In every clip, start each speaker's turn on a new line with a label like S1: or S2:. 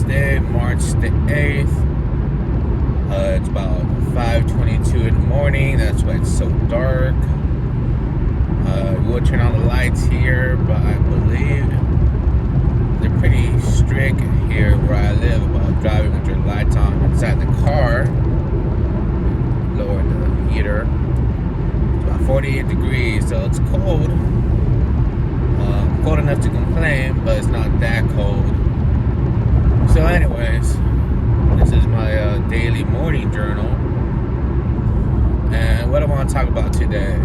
S1: Wednesday, March the 8th. It's about 5:22 in the morning. That's why it's so dark. We'll turn on the lights here, but I believe they're pretty strict here where I live about driving with your lights on inside the car. Lower the heater. It's about 48 degrees, so it's cold. Cold enough to complain, but it's not that cold. So anyways, this is my daily morning journal. And what I want to talk about today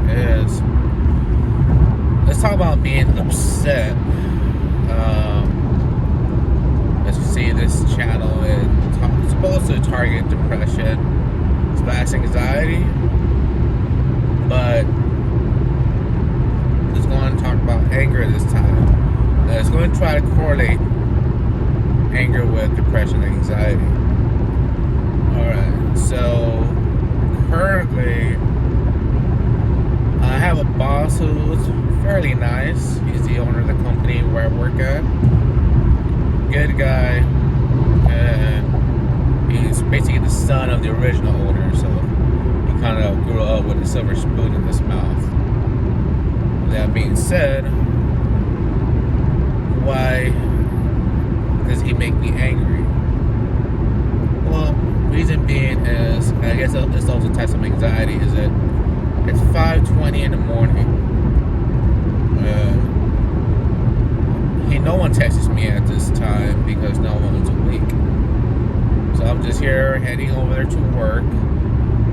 S1: is, let's talk about being upset. As you see, this channel is supposed to target depression / anxiety, but it's going to talk about anger this time. It's going to try to correlate anger with depression and anxiety. Alright, so currently I have a boss who's fairly nice. He's the owner of the company where I work at. Good guy. And he's basically the son of the original owner, so he kind of grew up with a silver spoon in his mouth. That being said, why does he make me angry? Well, reason being is, I guess this also ties some anxiety, is that it's 5:20 in the morning. No one texts me at this time because no one's awake. So I'm just here heading over there to work.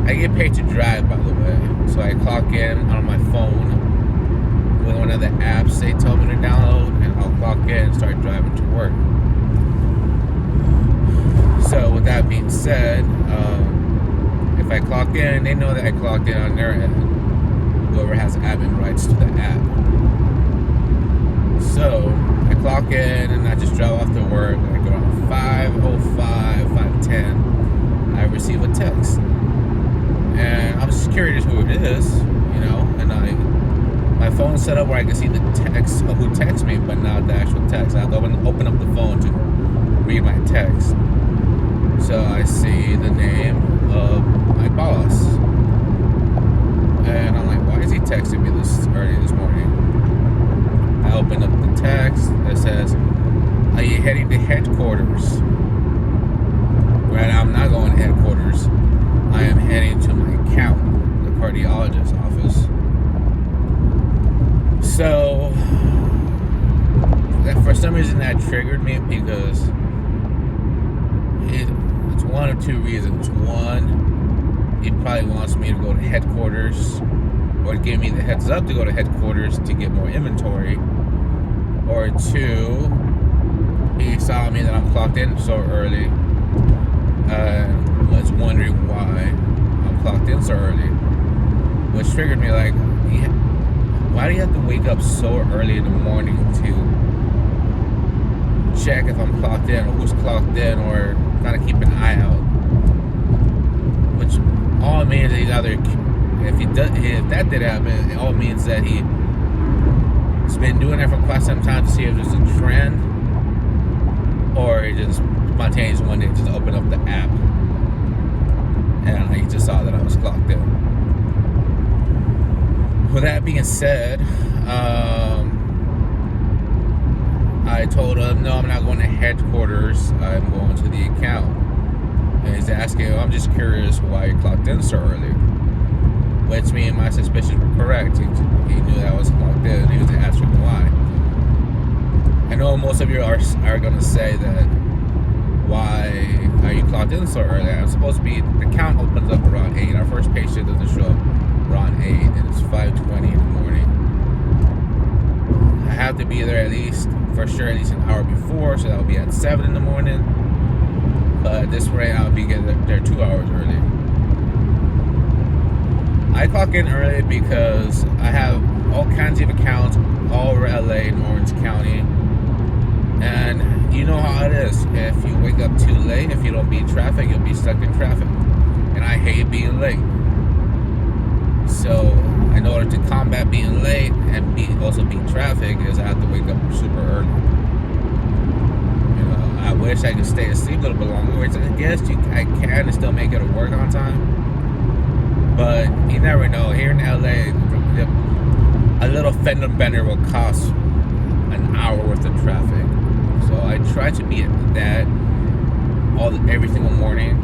S1: I get paid to drive, by the way. So I clock in on my phone with one of the apps they tell me to download, and I'll clock in and start driving to work. So with that being said, if I clock in, they know that I clocked in on their end. Whoever has admin rights to the app. So I clock in and I just drive off to work. Like around 5:05, 5:10, I receive a text, and I'm just curious who it is, and my phone's set up where I can see the text of who texts me, but not the actual text. I have to open up the phone to read my text. So I see the name of my boss, and I'm like, why is he texting me this early this morning? I open up the text. It says, are you heading to headquarters? Right, I'm not going to headquarters. I am heading to my account, the cardiologist's office. So, for some reason that triggered me, because it's one of two reasons. One, he probably wants me to go to headquarters, or give me the heads up to go to headquarters to get more inventory. Or two, he saw me that I'm clocked in so early, was wondering why I'm clocked in so early, which triggered me like, why do you have to wake up so early in the morning to check if I'm clocked in or who's clocked in, or kind of keep an eye out? Which all means that he's either, if that did happen, it all means that he's been doing that for quite some time to see if there's a trend, or he just spontaneously one day just opened up the app and he just saw that I was clocked in. With that being said, I told him, no, I'm not going to headquarters, I'm going to the account. And he's asking, I'm just curious why you clocked in so early. Which means my suspicions were correct. He knew that I was clocked in. He was asking why. I know most of you are going to say that, why are you clocked in so early? I'm supposed to be, the count opens up around 8. Our first patient doesn't show up around 8, and it's 5:20 in the morning. I have to be there at least an hour before, so that will be at 7 in the morning. But at this rate, I'll be getting there 2 hours early. I clock in early because I have all kinds of accounts all over LA and Orange County. And you know how it is. If you wake up too late, if you don't beat traffic, you'll be stuck in traffic. And I hate being late. So in order to combat being late and also beat traffic, is I have to wake up super early. I I wish I could stay asleep a little bit longer, which I guess I can and still make it to work on time. But you never know. Here in LA, a little fender bender will cost an hour worth of traffic. So I try to be at that every single morning.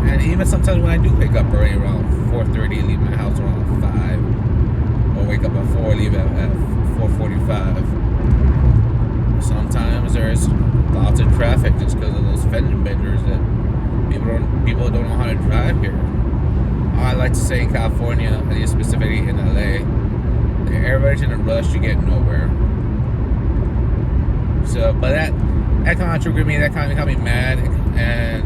S1: And even sometimes when I do wake up early around 4:30, leave my house around 5, or wake up at 4, leave at 4:45. Sometimes there's lots of traffic just because of those fender benders that people don't know how to drive here. I like to say in California, at least specifically in LA, everybody's in a rush to get nowhere. So, but that kind of triggered me. That kind of got me mad, and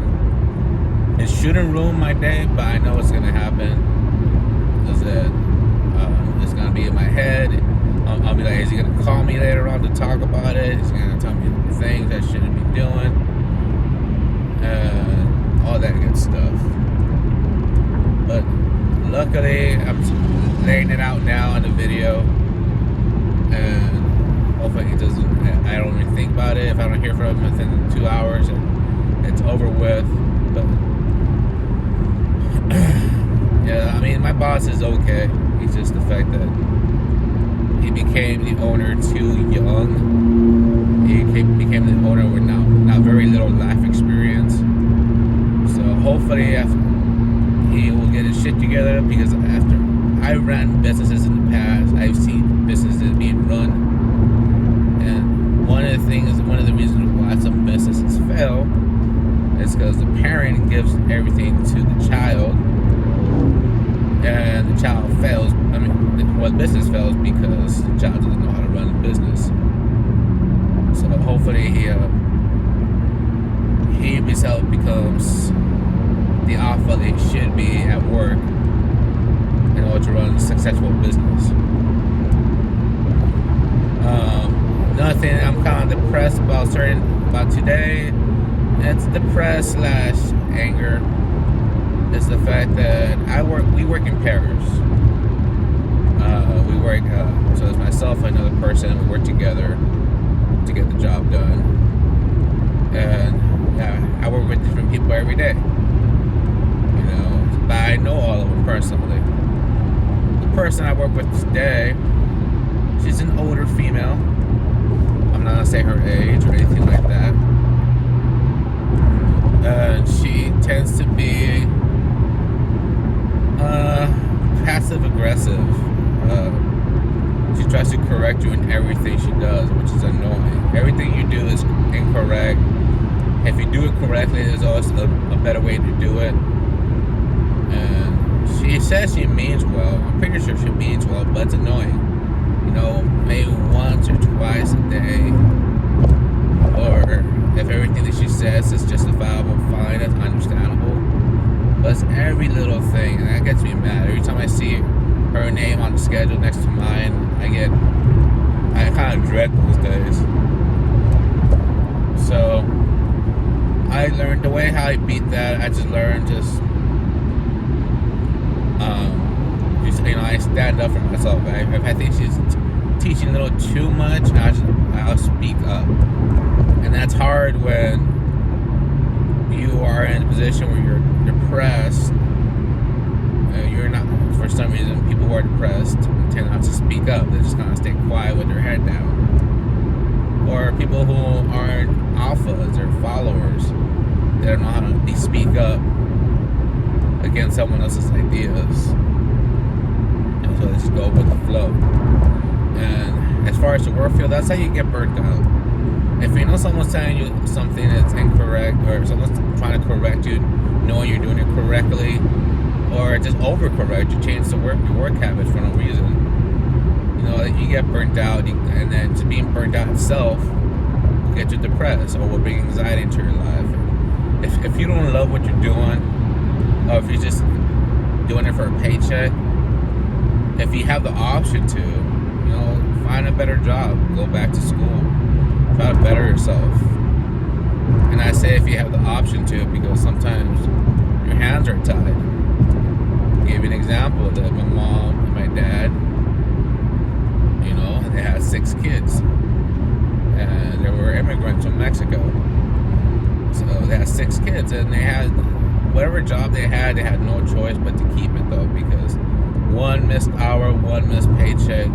S1: it shouldn't ruin my day, but I know it's gonna happen. Is that it's gonna be in my head. I'll be like, is he gonna call me later on to talk about it? Is he gonna tell me things I shouldn't be doing? All that good stuff. But luckily, I'm laying it out now in the video, and hopefully it doesn't. I don't even think about it. If I don't hear from him within 2 hours, and it's over with. But yeah, I mean, my boss is okay. It's just the fact that he became the owner too young. He became the owner with not very little life experience. So hopefully he will get his shit together, because after I ran businesses in the past, I've seen businesses being run. And one of the reasons why some businesses fail is because the parent gives everything to the child, and the child fails. I mean, the business fails because the child doesn't know how to run a business. So hopefully he himself becomes the alpha they should be at work in order to run a successful business. Another thing I'm kind of depressed about today, it's depressed / anger. It's the fact that we work in pairs. We work, so it's myself and another person, we work together to get the job done. And I work with different people every day. You know, but I know all of them personally. The person I work with today, she's an older female. I'm not gonna say her age or anything like that. She tends to be passive aggressive. She tries to correct you in everything she does, which is annoying. Everything you do is incorrect. If you do it correctly, there's always a better way to do it. And she says she means well. I'm pretty sure she means well, but it's annoying. You know, maybe once or twice a day. Or if everything that she says is justifiable, fine, that's understandable. But it's every little thing, and that gets me mad. Every time I see her name on the schedule next to mine, I kind of dread those days. So I learned the way how I beat that. I just learned I stand up for myself. If I think she's teaching a little too much, I'll speak up. And that's hard when you are in a position where you're depressed. You're not, for some reason, people who are depressed tend not to speak up. They just kind of stay quiet with their head down. Or people who aren't alphas or followers, they don't know how to speak up against someone else's ideas. And so they just go with the flow. And as far as the work field, that's how you get burnt out. If you know someone's telling you something that's incorrect, or someone's trying to correct you, knowing you're doing it correctly, or just overcorrect, you change your work habits for no reason. You know, you get burnt out, and then just being burnt out itself will get you depressed, or will bring anxiety into your life. If you don't love what you're doing, or if you're just doing it for a paycheck, if you have the option to, you know, find a better job, go back to school, try to better yourself. And I say if you have the option to, because sometimes your hands are tied. I'll give you an example that my mom and my dad, you know, they had 6 kids, and they were immigrants from Mexico. So they had 6 kids, and they had whatever job they had no choice but to keep it though, because one missed hour, one missed paycheck.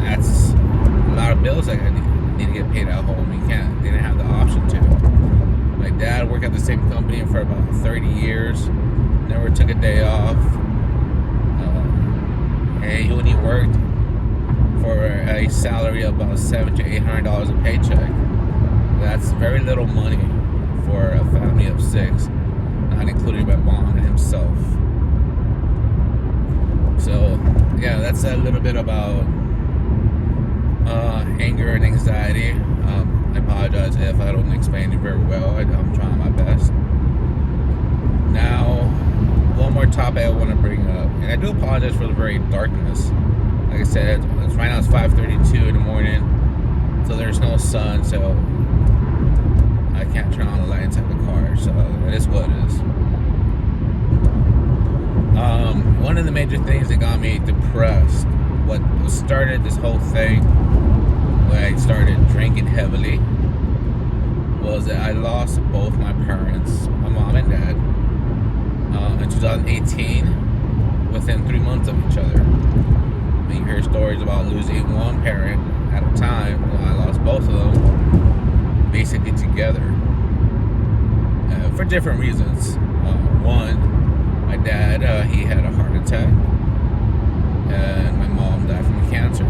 S1: That's a lot of bills that need to get paid at home. They didn't have the option to. My dad worked at the same company for about 30 years, never took a day off. And when he worked for a salary of about $700 to $800 a paycheck, that's very little money for a family of 6, not including my mom and himself. So yeah, that's a little bit about anger and anxiety. I apologize if I don't explain it very well. I'm trying my best. Now, one more topic I want to bring up, and I do apologize for the very darkness. Like I said, right now it's 5:32 in the morning, so there's no sun, so I can't turn on the light inside the car, so it is what it is. One of the major things that got me depressed, what started this whole thing, when I started drinking heavily, was that I lost both my parents, my mom and dad, in 2018, within 3 months of each other. You hear stories about losing one parent at a time. Well, I lost both of them basically together, for different reasons. One, my dad, he had a heart attack, and my mom died from cancer,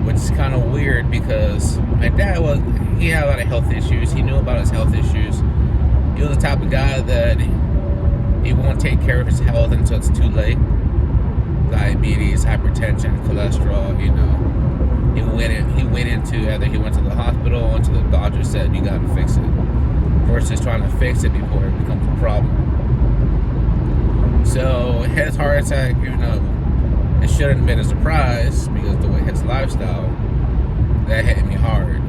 S1: which is kind of weird because my dad he had a lot of health issues. He knew about his health issues. He was the type of guy that he won't take care of his health until it's too late. Diabetes, hypertension, cholesterol, He went into, either he went to the hospital or to the doctor, said, you gotta fix it, versus trying to fix it before it becomes a problem. So his heart attack, it shouldn't have been a surprise because the way his lifestyle, that hit me hard.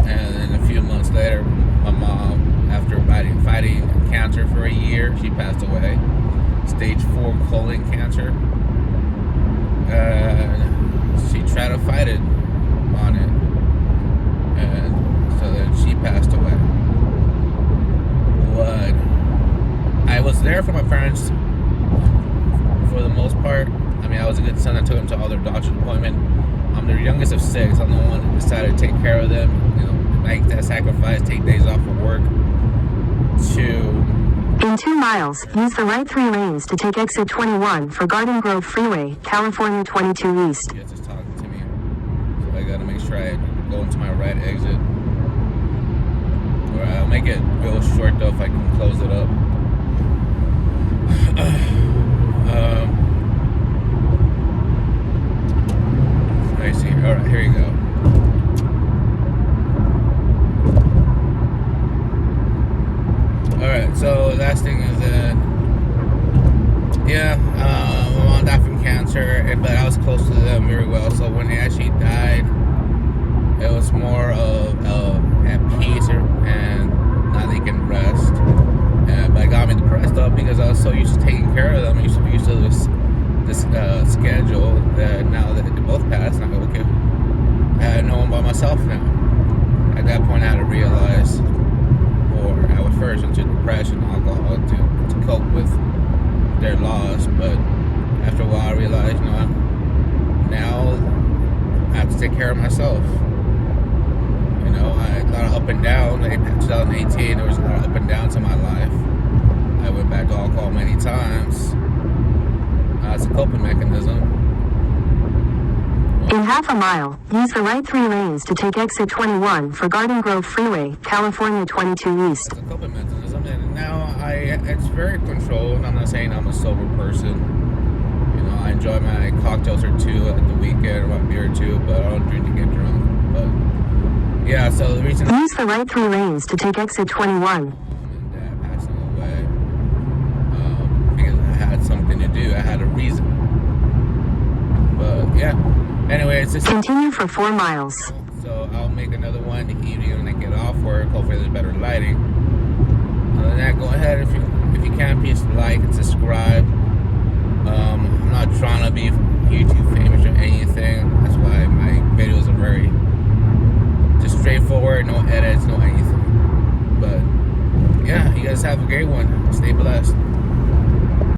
S1: And then a few months later, my mom, after fighting cancer for a year, she passed away. Stage 4 colon cancer. She tried to fight it on it, and so then she passed away. But I was there for my parents for the most part. I mean, I was a good son. I took them to all their doctor's appointments. I'm the youngest of 6. I'm the one who decided to take care of them. Make that sacrifice, take days off of work
S2: In 2 miles, use the right 3 lanes to take exit 21 for Garden Grove Freeway, California 22 East.
S1: He was just talking to me, so I gotta make sure I go into my right exit. Or I'll make it real short though if I can close it up. Let me see. All right, here you go. Alright, so the last thing is that, my mom died from cancer, but I was close to them very well, so when they actually died, it was more of at peace, and now they can rest. But it got me depressed up because I was so used to taking care of them, used to this schedule, that now that they both passed, I'm like, okay, I had no one by myself now. At that point, I had to realize, I was first into depression, alcohol to cope with their loss, but after a while I realized, now I have to take care of myself. I had a lot of up and down. Like 2018, there was a lot of up and downs in my life. I went back to alcohol many times as a coping mechanism.
S2: In half a mile, use the right 3 lanes to take exit 21 for Garden Grove Freeway, California 22 East.
S1: It's a coping mechanism, and now it's very controlled. I'm not saying I'm a sober person. I enjoy my cocktails or 2 at the weekend, or my beer or 2, but I don't drink to get drunk. But yeah, so the reason.
S2: Use the right 3 lanes to take exit 21.
S1: Mom and Dad passing away because I had something to do. I had a reason. But yeah. Anyway, it's just
S2: continue for 4 miles.
S1: So I'll make another one in the evening when I get off work. Hopefully there's better lighting. Other than that, go ahead if you can, please like and subscribe. I'm not trying to be YouTube famous or anything. That's why my videos are very just straightforward. straightforward, no edits, no anything. But yeah, you guys have a great one. Stay blessed.